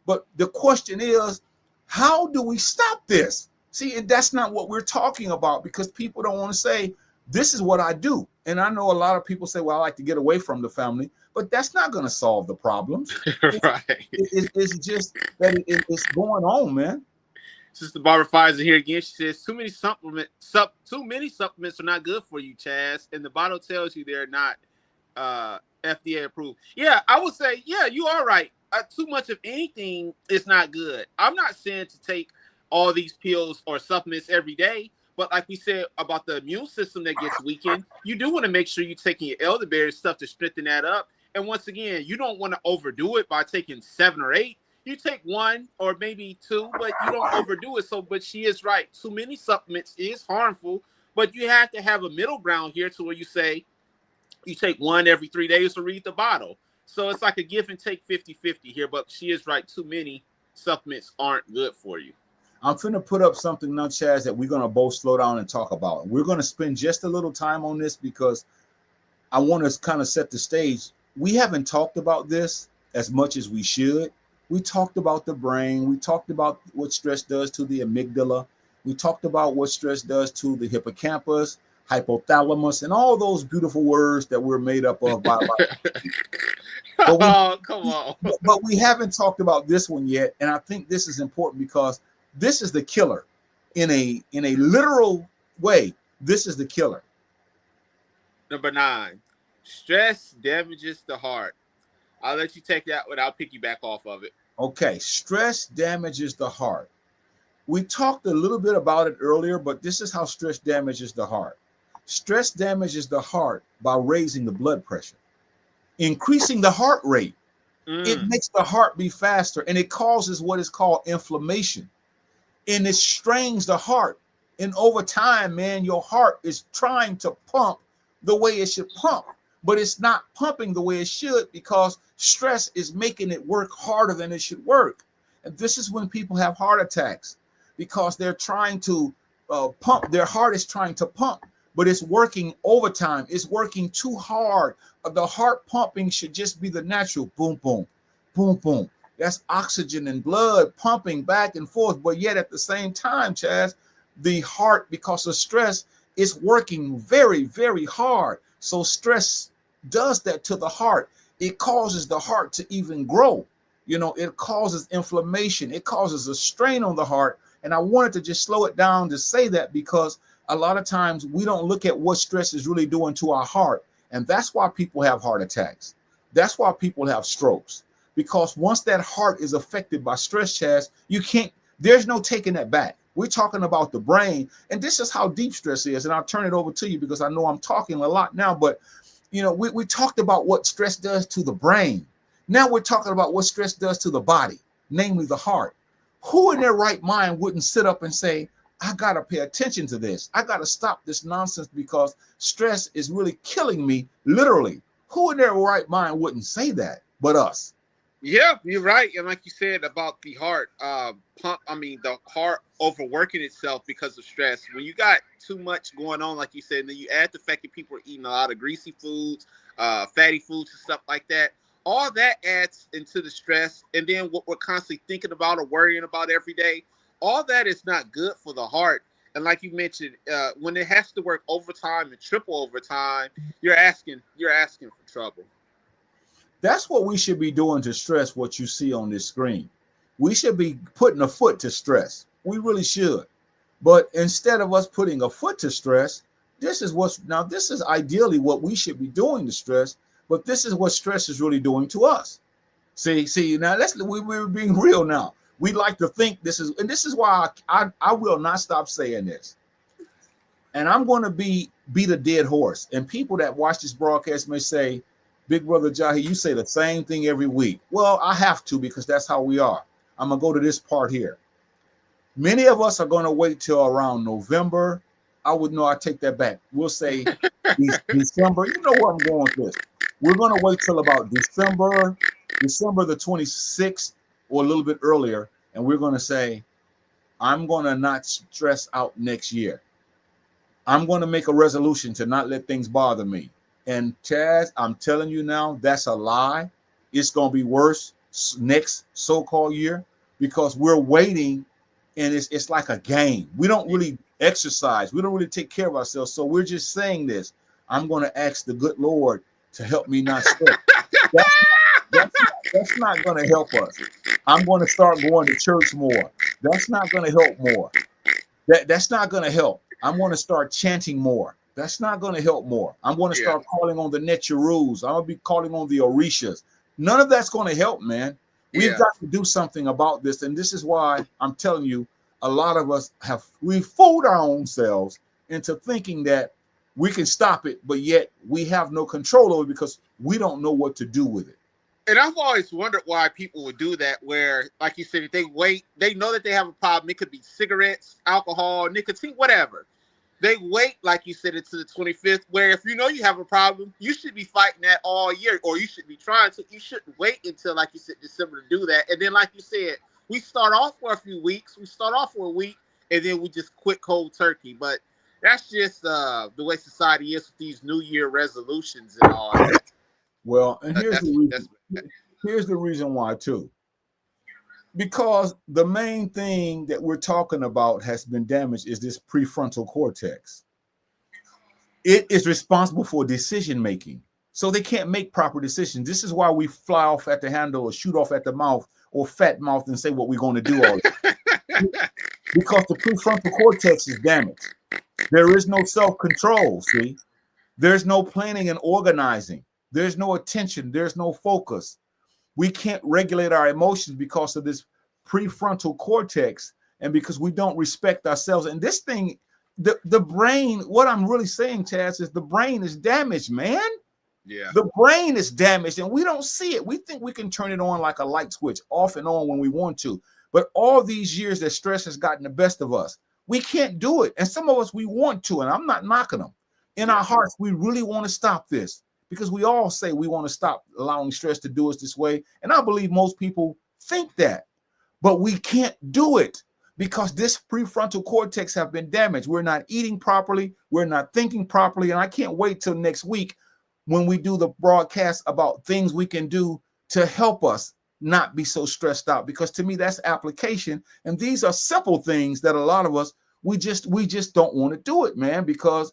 But the question is, how do we stop this? See, and that's not what we're talking about because people don't want to say, this is what I do. And I know a lot of people say, well, I like to get away from the family, but that's not going to solve the problems. Right. It's just that it's going on, man. Sister Barbara fires in here again. She says, too many supplements are not good for you, Chazz. And the bottle tells you they're not FDA approved. Yeah, I would say, yeah, you are right. Too much of anything is not good. I'm not saying to take all these pills or supplements every day, but like we said about the immune system that gets weakened, you do want to make sure you're taking your elderberry stuff to strengthen that up. And once again, you don't want to overdo it by taking 7 or 8. You take 1 or maybe 2, but you don't overdo it. So, but she is right. Too many supplements is harmful, but you have to have a middle ground here to where you say you take 1 every 3 days to read the bottle. So it's like a give and take 50-50 here, but she is right. Too many supplements aren't good for you. I'm finna put up something now, Chaz, that we're gonna both slow down and talk about. We're gonna spend just a little time on this because I want to kind of set the stage. We haven't talked about this as much as we should. We talked about the brain. We talked about what stress does to the amygdala. We talked about what stress does to the hippocampus, hypothalamus, and all those beautiful words that we're made up of by. But we, Oh, come on. but we haven't talked about this one yet, and I think this is important because this is the killer, in a literal way. This is the killer. Number 9, stress damages the heart. I'll let you take that one. I'll piggyback off of it. Okay, stress damages the heart. We talked a little bit about it earlier, but this is how stress damages the heart. Stress damages the heart by raising the blood pressure, increasing the heart rate. It makes the heart beat faster, and it causes what is called inflammation. And it strains the heart. And over time, man, your heart is trying to pump the way it should pump, but it's not pumping the way it should because stress is making it work harder than it should work. And this is when people have heart attacks because they're trying to pump. Their heart is trying to pump, but it's working overtime. It's working too hard. The heart pumping should just be the natural boom, boom, boom, boom. That's oxygen and blood pumping back and forth. But yet at the same time, Chaz, the heart, because of stress, is working very, very hard. So stress does that to the heart. It causes the heart to even grow. You know, it causes inflammation. It causes a strain on the heart. And I wanted to just slow it down to say that because a lot of times we don't look at what stress is really doing to our heart. And that's why people have heart attacks. That's why people have strokes. Because once that heart is affected by stress, Chaz, there's no taking that back. We're talking about the brain, and this is how deep stress is. And I'll turn it over to you because I know I'm talking a lot now, but you know, we talked about what stress does to the brain. Now we're talking about what stress does to the body, namely the heart. Who in their right mind wouldn't sit up and say, I got to pay attention to this. I got to stop this nonsense because stress is really killing me, literally. Who in their right mind wouldn't say that but us? Yeah, you're right. And like you said about the heart the heart overworking itself because of stress. When you got too much going on, like you said, and then you add the fact that people are eating a lot of greasy foods, fatty foods and stuff like that, all that adds into the stress. And then what we're constantly thinking about or worrying about every day, all that is not good for the heart. And like you mentioned, when it has to work overtime and triple overtime, you're asking for trouble. That's what we should be doing to stress what you see on this screen. We should be putting a foot to stress. We really should. But instead of us putting a foot to stress, this is ideally what we should be doing to stress, but this is what stress is really doing to us. See, now we're being real now. We like to think this is why I will not stop saying this. And I'm going to beat a dead horse. And people that watch this broadcast may say, Big Brother Jahi, you say the same thing every week. Well, I have to because that's how we are. I'm going to go to this part here. Many of us are going to wait till around November. I take that back. We'll say December. You know where I'm going with this. We're going to wait till about December the 26th or a little bit earlier. And we're going to say, I'm going to not stress out next year. I'm going to make a resolution to not let things bother me. And Chaz, I'm telling you now, that's a lie. It's going to be worse next so-called year because we're waiting and it's like a game. We don't really exercise. We don't really take care of ourselves. So we're just saying this. I'm going to ask the good Lord to help me not stress. That's not going to help us. I'm going to start going to church more. That's not going to help more. That's not going to help. I'm going to start chanting more. That's not going to help more. I'm going to start calling on the Netcherus. I'm going to be calling on the Orishas. None of that's going to help, man. We've got to do something about this. And this is why I'm telling you, a lot of us we fooled our own selves into thinking that we can stop it, but yet we have no control over it because we don't know what to do with it. And I've always wondered why people would do that, where, like you said, if they wait, they know that they have a problem. It could be cigarettes, alcohol, nicotine, whatever. They wait, like you said, until the 25th, where if you know you have a problem, you should be fighting that all year, or you should be trying to. You shouldn't wait until, like you said, December to do that. And then, like you said, We start off for a few weeks. We start off for a week, and then we just quit cold turkey. But that's just the way society is with these New Year resolutions and all that. Well, and here's the reason. That's Here's the reason why too. Because the main thing that we're talking about has been damaged is this prefrontal cortex. It is responsible for decision making. So they can't make proper decisions. This is why we fly off at the handle or shoot off at the mouth or fat mouth and say what we're going to do all day. Because the prefrontal cortex is damaged. There is no self-control, see? There's no planning and organizing. There's no attention. There's no focus. We can't regulate our emotions because of this prefrontal cortex and because we don't respect ourselves. And this thing, the brain, what I'm really saying, Chazz, is the brain is damaged, man. Yeah. The brain is damaged and we don't see it. We think we can turn it on like a light switch, off and on when we want to. But all these years that stress has gotten the best of us, we can't do it. And some of us, we want to, and I'm not knocking them. In our hearts, we really want to stop this because we all say we want to stop allowing stress to do us this way. And I believe most people think that, but we can't do it because this prefrontal cortex have been damaged. We're not eating properly. We're not thinking properly. And I can't wait till next week when we do the broadcast about things we can do to help us not be so stressed out, because to me, that's application. And these are simple things that a lot of us, we just don't want to do it, man, because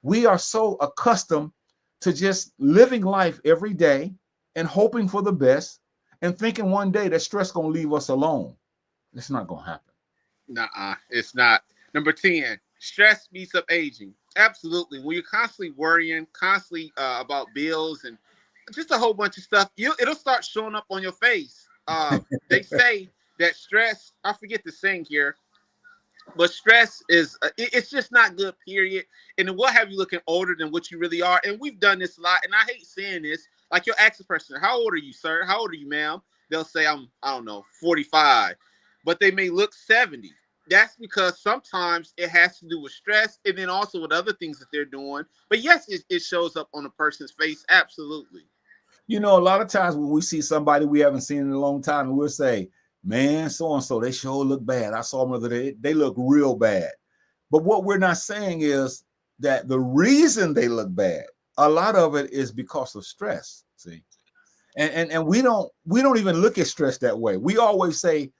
we are so accustomed to just living life every day and hoping for the best and thinking one day that stress going to leave us alone. It's not going to happen. Nuh-uh, it's not. Number 10, stress speeds up aging. Absolutely. When you're constantly worrying, constantly about bills and just a whole bunch of stuff, it'll start showing up on your face. They say that stress, I forget the saying here, but stress is, it's just not good, period. And it will have you looking older than what you really are. And we've done this a lot. And I hate saying this. Like, you'll ask a person, how old are you, sir? How old are you, ma'am? They'll say, I don't know, 45. But they may look 70. That's because sometimes it has to do with stress and then also with other things that they're doing. But yes, it shows up on a person's face. Absolutely. You know, a lot of times when we see somebody we haven't seen in a long time, and we'll say, man, so-and-so, they sure look bad. I saw them the other day. They look real bad. But what we're not saying is that the reason they look bad, a lot of it is because of stress. See, and we don't even look at stress that way. We always say,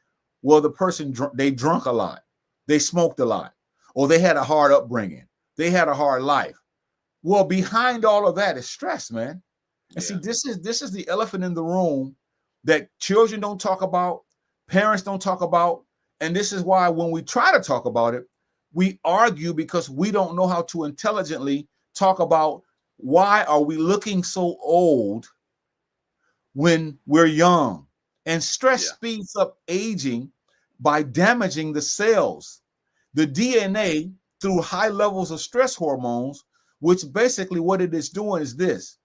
well, the person, they drunk a lot, they smoked a lot, or they had a hard upbringing, they had a hard life. Well, behind all of that is stress, man. And see, this is the elephant in the room that children don't talk about, parents don't talk about. And this is why when we try to talk about it, we argue because we don't know how to intelligently talk about why are we looking so old when we're young. And stress speeds up aging by damaging the cells, the DNA, through high levels of stress hormones, which basically what it is doing is this.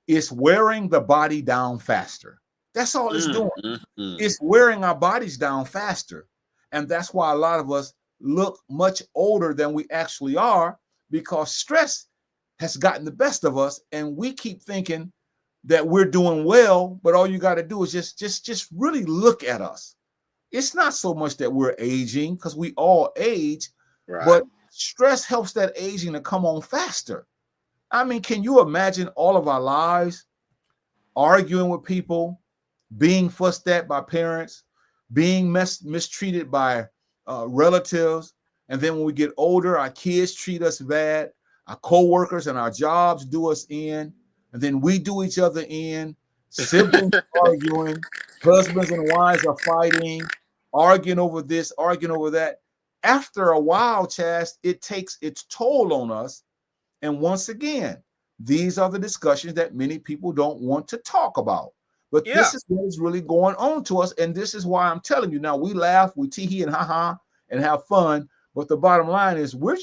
It's wearing the body down faster. That's all it's doing. It's wearing our bodies down faster. And that's why a lot of us look much older than we actually are, because stress has gotten the best of us. And we keep thinking that we're doing well, but all you got to do is just really look at us. It's not so much that we're aging, because we all age, but stress helps that aging to come on faster. I mean, can you imagine all of our lives arguing with people, being fussed at by parents, being mistreated by relatives, and then when we get older, our kids treat us bad, our co-workers and our jobs do us in, and then we do each other in, siblings arguing, husbands and wives are fighting, arguing over this, arguing over that. After a while, Chazz, it takes its toll on us. And once again, these are the discussions that many people don't want to talk about. But this is what is really going on to us. And this is why I'm telling you now, we laugh, we tee-hee and ha-ha and have fun. But the bottom line is we're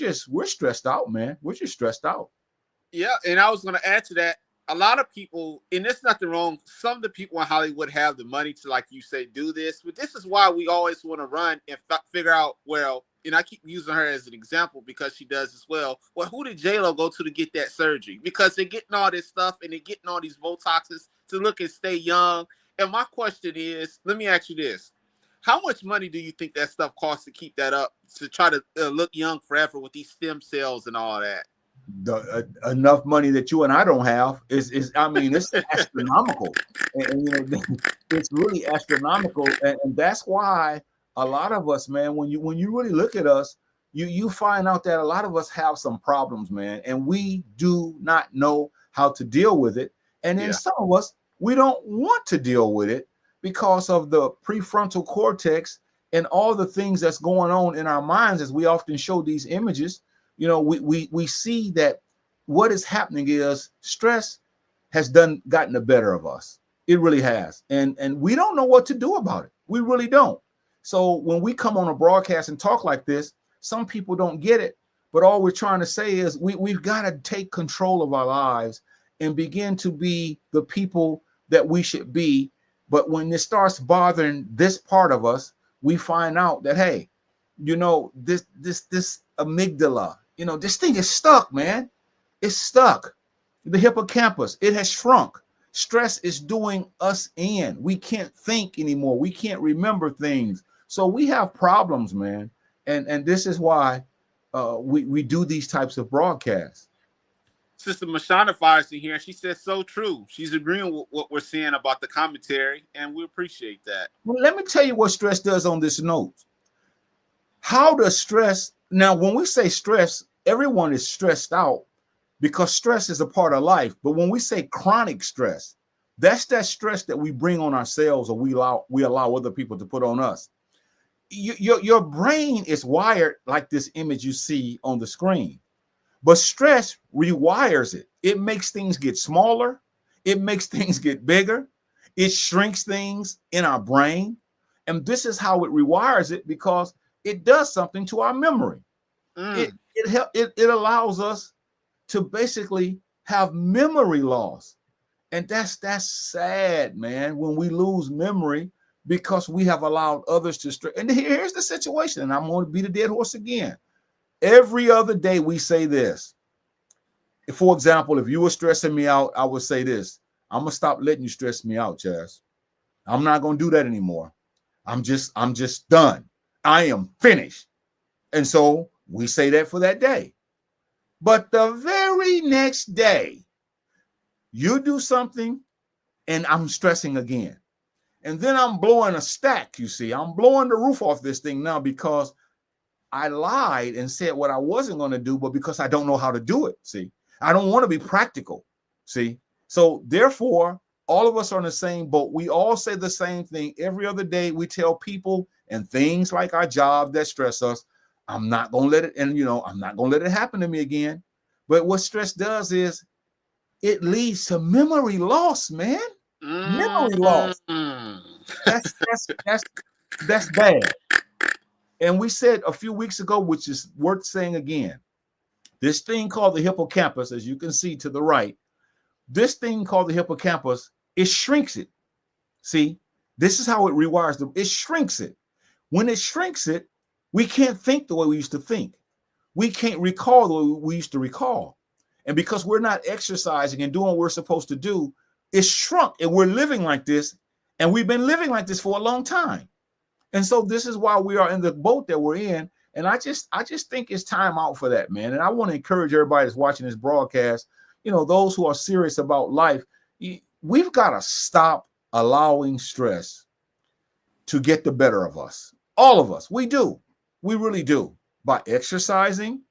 stressed out, man. We're just stressed out. Yeah. And I was going to add to that. A lot of people, and there's nothing wrong. Some of the people in Hollywood have the money to, like you say, do this. But this is why we always want to run and figure out, well, and I keep using her as an example because she does as well. Well, who did J-Lo go to get that surgery? Because they're getting all this stuff and they're getting all these Botoxes to look and stay young. And my question is, let me ask you this. How much money do you think that stuff costs to keep that up, to try to look young forever with these stem cells and all that? Enough money that you and I don't have is I mean, it's astronomical, and you know, it's really astronomical, and that's why a lot of us, man, when you really look at us, you find out that a lot of us have some problems, man, and we do not know how to deal with it, and then some of us, we don't want to deal with it because of the prefrontal cortex and all the things that's going on in our minds. As we often show these images, you know, we see that what is happening is stress has gotten the better of us. It really has, and we don't know what to do about it. We really don't. So when we come on a broadcast and talk like this, some people don't get it, but all we're trying to say is we've got to take control of our lives and begin to be the people that we should be. But when it starts bothering this part of us, we find out that, hey, you know, this amygdala, you know, this thing is stuck, man. It's stuck. The hippocampus, it has shrunk. Stress is doing us in. We can't think anymore. We can't remember things. So we have problems, man. And this is why we do these types of broadcasts. Sister Mashana fires in here. She says, so true. She's agreeing with what we're saying about the commentary, and we appreciate that. Well, let me tell you what stress does on this note. How does stress, now when we say stress, everyone is stressed out because stress is a part of life. But when we say chronic stress, that's that stress that we bring on ourselves or we allow other people to put on us. Your brain is wired like this image you see on the screen. But stress rewires it. It makes things get smaller. It makes things get bigger. It shrinks things in our brain. And this is how it rewires it because it does something to our memory. It allows us to basically have memory loss. And that's sad, man, when we lose memory because we have allowed others to stress. And here's the situation, and I'm going to beat a dead horse again. Every other day we say this. For example, if you were stressing me out, I would say this. I'm going to stop letting you stress me out, Chazz. I'm not going to do that anymore. I'm just done. I am finished. And so we say that for that day. But the very next day, you do something and I'm stressing again. And then I'm blowing a stack, you see. I'm blowing the roof off this thing now because I lied and said what I wasn't going to do, but because I don't know how to do it, see. I don't want to be practical, see. So therefore, all of us are in the same boat. We all say the same thing. Every other day we tell people and things like our job that stress us, I'm not going to let it, and I'm not going to let it happen to me again. But what stress does is it leads to memory loss, man. Memory loss. That's bad. And we said a few weeks ago, which is worth saying again, this thing called the hippocampus, as you can see to the right, this thing called the hippocampus, it shrinks it. See, this is how it rewires them. It shrinks it. When it shrinks it, we can't think the way we used to think. We can't recall the way we used to recall. And because we're not exercising and doing what we're supposed to do, it's shrunk and we're living like this. And we've been living like this for a long time. And so this is why we are in the boat that we're in. And I just think it's time out for that, man. And I want to encourage everybody that's watching this broadcast, those who are serious about life, we've got to stop allowing stress to get the better of us. All of us. We do. We really do. By exercising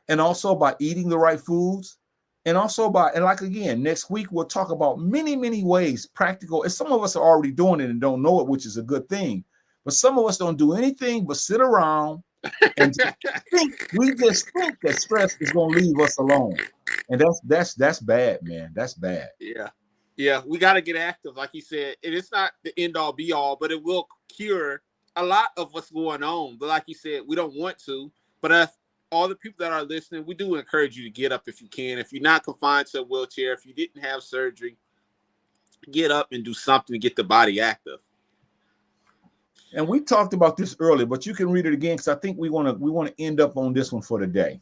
and also by eating the right foods. And also again, next week, we'll talk about many, many ways, practical. And some of us are already doing it and don't know it, which is a good thing. But some of us don't do anything but sit around and we just think that stress is going to leave us alone. And that's bad, man. That's bad. Yeah. We got to get active. Like you said, it's not the end all be all, but it will cure a lot of what's going on. But like you said, we don't want to. But all the people that are listening, we do encourage you to get up if you can. If you're not confined to a wheelchair, if you didn't have surgery, get up and do something to get the body active. And we talked about this earlier, but you can read it again because I think we want to end up on this one for today.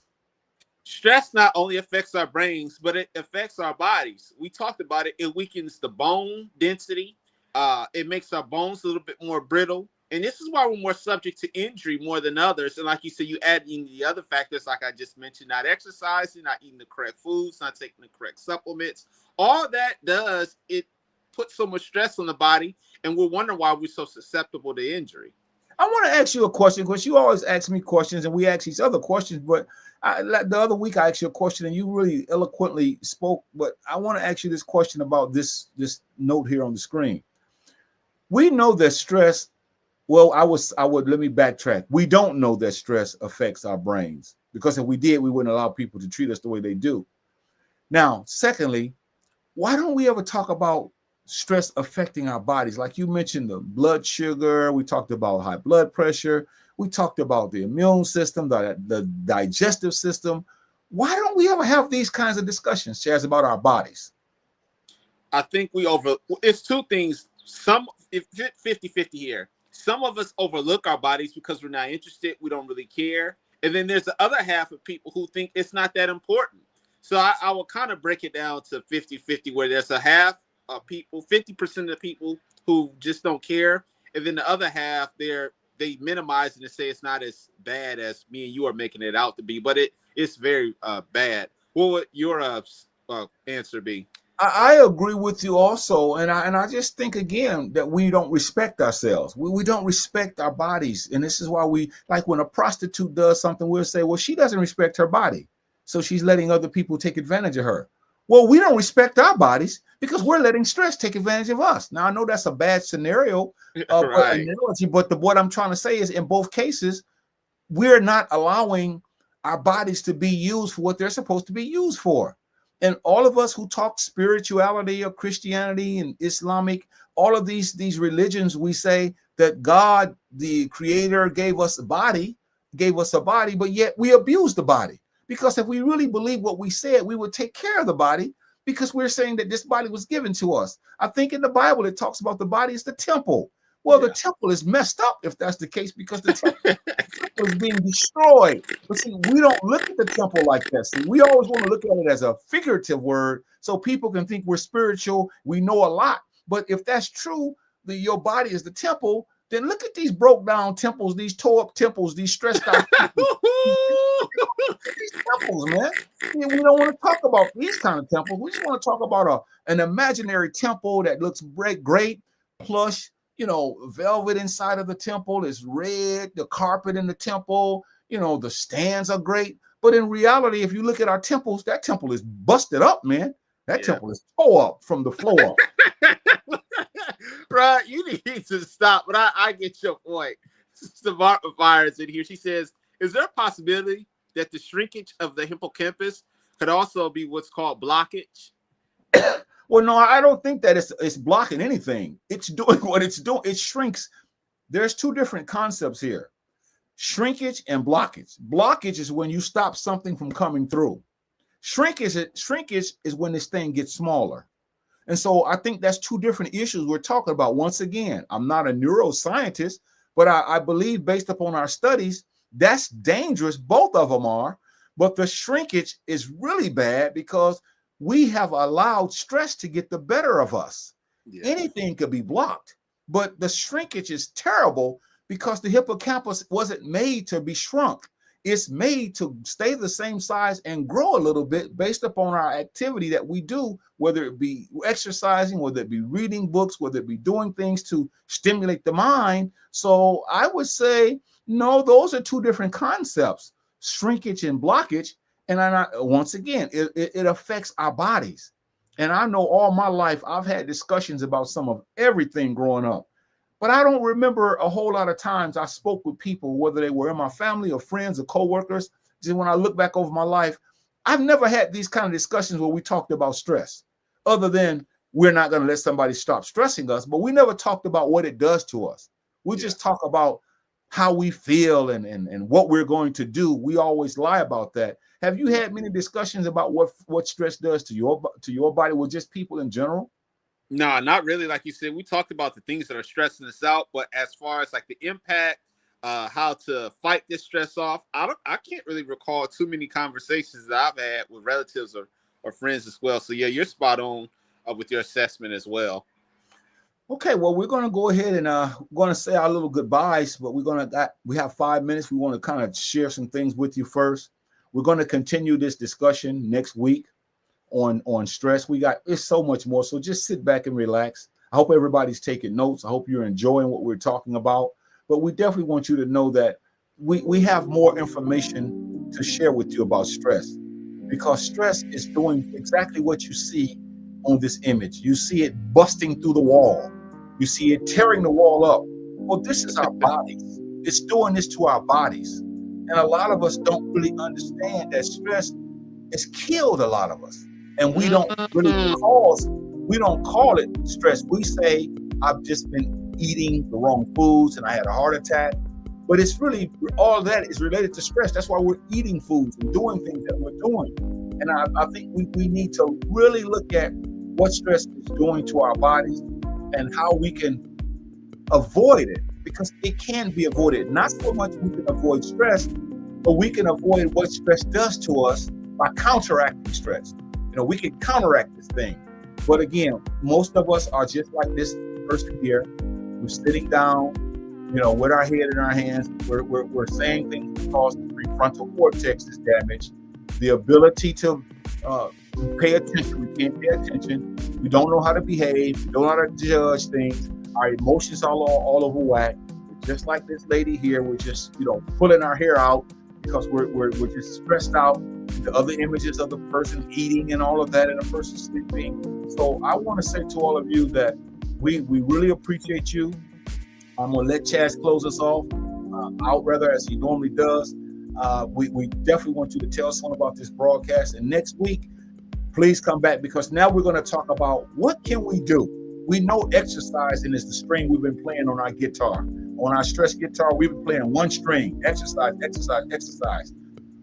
Stress not only affects our brains, but it affects our bodies. We talked about it. It weakens the bone density. It makes our bones a little bit more brittle. And this is why we're more subject to injury more than others. And like you said, you add in the other factors, like I just mentioned, not exercising, not eating the correct foods, not taking the correct supplements. All that does, it puts so much stress on the body, and we're wondering why we're so susceptible to injury. I want to ask you a question, because you always ask me questions and we ask each other questions. But the other week I asked you a question and you really eloquently spoke. But I want to ask you this question about this note here on the screen. We know that stress. Well, let me backtrack. We don't know that stress affects our brains, because if we did, we wouldn't allow people to treat us the way they do. Now, secondly, why don't we ever talk about stress affecting our bodies? Like you mentioned, the blood sugar, we talked about high blood pressure, we talked about the immune system, the digestive system. Why don't we ever have these kinds of discussions, Chazz, about our bodies? I think it's two things. If 50-50 here. Some of us overlook our bodies because we're not interested. We don't really care. And then there's the other half of people who think it's not that important. So I will kind of break it down to 50-50, where there's a half of people, 50% of the people who just don't care. And then the other half, they minimize it and say it's not as bad as me and you are making it out to be. But it's very bad. What would your answer be? I agree with you also, and I just think again that we don't respect ourselves. We don't respect our bodies, and this is why we, like when a prostitute does something, we'll say, well, she doesn't respect her body, so she's letting other people take advantage of her. Well, we don't respect our bodies because we're letting stress take advantage of us. Now I know that's a bad scenario, Right. analogy, but what I'm trying to say is, in both cases, we're not allowing our bodies to be used for what they're supposed to be used for. And all of us who talk spirituality or Christianity and Islamic, all of these religions, we say that God, the creator, gave us a body, but yet we abuse the body. Because if we really believe what we said, we would take care of the body, because we're saying that this body was given to us. I think in the Bible, it talks about the body as the temple. Well, the temple is messed up if that's the case, because the temple is being destroyed. But see, we don't look at the temple like that. See, we always want to look at it as a figurative word so people can think we're spiritual, we know a lot. But if that's true, your body is the temple, then look at these broke down temples, these tore up temples, these stressed out temples. These temples, man. We don't want to talk about these kind of temples. We just want to talk about an imaginary temple that looks great, plush, velvet inside of the temple is red, the carpet in the temple, the stands are great. But in reality, if you look at our temples, that temple is busted up, man. That temple is tore up from the floor up. Right, you need to stop, but I get your point. Savannah in here. She says, is there a possibility that the shrinkage of the hippocampus could also be what's called blockage? Well, no, I don't think that it's blocking anything. It's doing what it's doing. It shrinks. There's two different concepts here: shrinkage and blockage. Blockage is when you stop something from coming through. Shrinkage is when this thing gets smaller. And so I think that's two different issues we're talking about. Once again, I'm not a neuroscientist, but I believe, based upon our studies, that's dangerous. Both of them are. But the shrinkage is really bad because we have allowed stress to get the better of us. Yeah. Anything could be blocked, but the shrinkage is terrible because the hippocampus wasn't made to be shrunk. It's made to stay the same size and grow a little bit based upon our activity that we do, whether it be exercising, whether it be reading books, whether it be doing things to stimulate the mind. So I would say, no, those are two different concepts, shrinkage and blockage. And once again, it affects our bodies. And I know all my life I've had discussions about some of everything growing up, but I don't remember a whole lot of times I spoke with people, whether they were in my family or friends or coworkers. Just when I look back over my life, I've never had these kind of discussions where we talked about stress, other than we're not going to let somebody stop stressing us, but we never talked about what it does to us. We just talk about how we feel and what we're going to do. We always lie about that. Have you had many discussions about what stress does to your body with just people in general? No, not really. Like you said, we talked about the things that are stressing us out, but as far as like the impact, how to fight this stress off, I can't really recall too many conversations that I've had with relatives or friends as well. So yeah, you're spot on with your assessment as well. Okay, well, we're going to go ahead and going to say our little goodbyes, but we have 5 minutes. We want to kind of share some things with you first. We're going to continue this discussion next week on stress. It's so much more. So just sit back and relax. I hope everybody's taking notes. I hope you're enjoying what we're talking about. But we definitely want you to know that we have more information to share with you about stress, because stress is doing exactly what you see on this image. You see it busting through the wall. You see it tearing the wall up. Well, this is our bodies. It's doing this to our bodies. And a lot of us don't really understand that stress has killed a lot of us. And we don't call it stress. We say, I've just been eating the wrong foods and I had a heart attack. But it's really, all that is related to stress. That's why we're eating foods and doing things that we're doing. And I think we need to really look at what stress is doing to our bodies and how we can avoid it, because it can be avoided. Not so much we can avoid stress, but we can avoid what stress does to us by counteracting stress. We can counteract this thing. But again, most of us are just like this person here. We're sitting down, with our head in our hands. We're saying things because the prefrontal cortex is damaged. The ability to pay attention, we can't pay attention. We don't know how to behave. We don't know how to judge things. Our emotions are all over whack. Just like this lady here, we're just pulling our hair out because we're just stressed out. The other images of the person eating and all of that, and the person sleeping. So I want to say to all of you that we really appreciate you. I'm gonna let Chazz close us off out rather as he normally does. We definitely want you to tell someone about this broadcast, and next week please come back, because now we're going to talk about what can we do. We know exercising is the string we've been playing on our guitar. On our stress guitar, we've been playing one string. Exercise.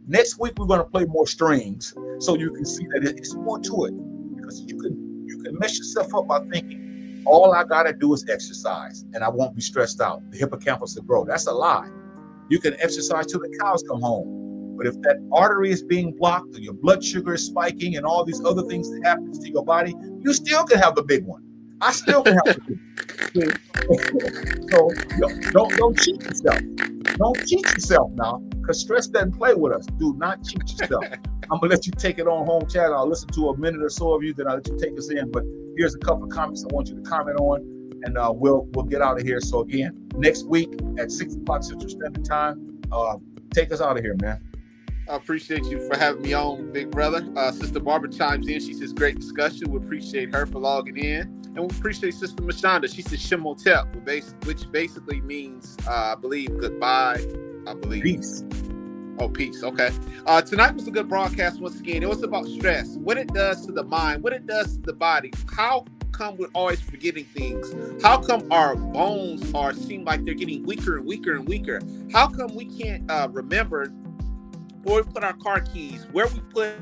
Next week we're going to play more strings, so you can see that it's more to it, because you can mess yourself up by thinking all I got to do is exercise and I won't be stressed out. The hippocampus will grow. That's a lie. You can exercise till the cows come home. But if that artery is being blocked, or your blood sugar is spiking, and all these other things that happens to your body, you still can have the big one. I still can have the big one. So don't cheat yourself. Don't cheat yourself now, because stress doesn't play with us. Do not cheat yourself. I'm gonna let you take it on home, Chad. I'll listen to a minute or so of you, then I'll let you take us in. But here's a couple of comments I want you to comment on, and we'll get out of here. So again, next week at 6 o'clock Central Standard Time, take us out of here, man. I appreciate you for having me on, big brother. Sister Barbara chimes in. She says, great discussion. We appreciate her for logging in. And we appreciate Sister Mashonda. She says Shemotep, which basically means, I believe, goodbye. I believe. Peace. Oh, peace. Okay. Tonight was a good broadcast once again. It was about stress, what it does to the mind, what it does to the body. How come we're always forgetting things? How come our bones seem like they're getting weaker and weaker and weaker? How come we can't remember where we put our car keys, where we put